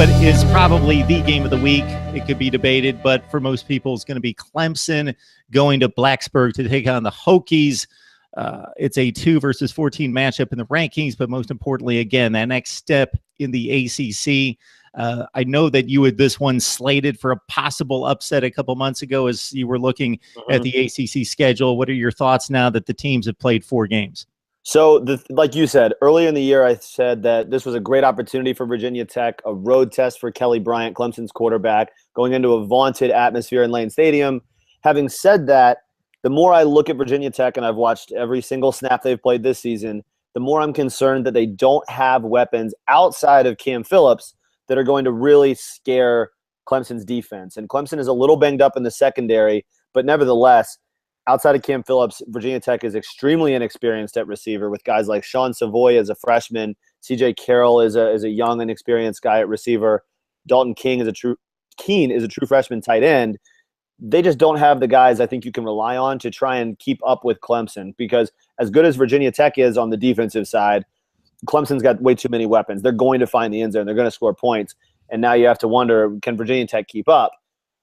what is probably the game of the week. It could be debated, but for most people, it's going to be Clemson going to Blacksburg to take on the Hokies. It's a 2 versus 14 matchup in the rankings, but most importantly, again, that next step in the ACC. I know that you had this one slated for a possible upset a couple months ago as you were looking at the ACC schedule. What are your thoughts now that the teams have played 4 games? So, like you said, earlier in the year, I said that this was a great opportunity for Virginia Tech, a road test for Kelly Bryant, Clemson's quarterback, going into a vaunted atmosphere in Lane Stadium. Having said that, the more I look at Virginia Tech, and I've watched every single snap they've played this season, the more I'm concerned that they don't have weapons outside of Cam Phillips that are going to really scare Clemson's defense. And Clemson is a little banged up in the secondary, but nevertheless, outside of Cam Phillips, Virginia Tech is extremely inexperienced at receiver with guys like Sean Savoy as a freshman, C.J. Carroll is a young and experienced guy at receiver, Dalton Keene is a true freshman tight end. They just don't have the guys I think you can rely on to try and keep up with Clemson, because as good as Virginia Tech is on the defensive side, Clemson's got way too many weapons. They're going to find the end zone. They're going to score points. And now you have to wonder, can Virginia Tech keep up?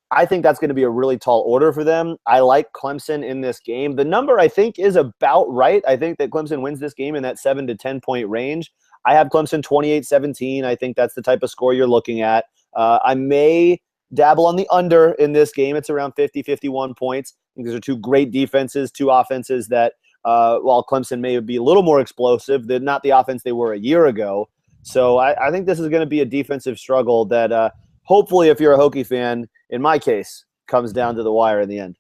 I think that's going to be a really tall order for them. I like Clemson in this game. The number, I think, is about right. I think that Clemson wins this game in that 7 to 10 point range. I have Clemson 28-17. I think that's the type of score you're looking at. I may dabble on the under in this game. It's around 50, 51 points. I think these are 2 great defenses, 2 offenses that, while Clemson may be a little more explosive, they're not the offense they were a year ago. So I think this is going to be a defensive struggle that hopefully, if you're a Hokie fan, in my case, comes down to the wire in the end.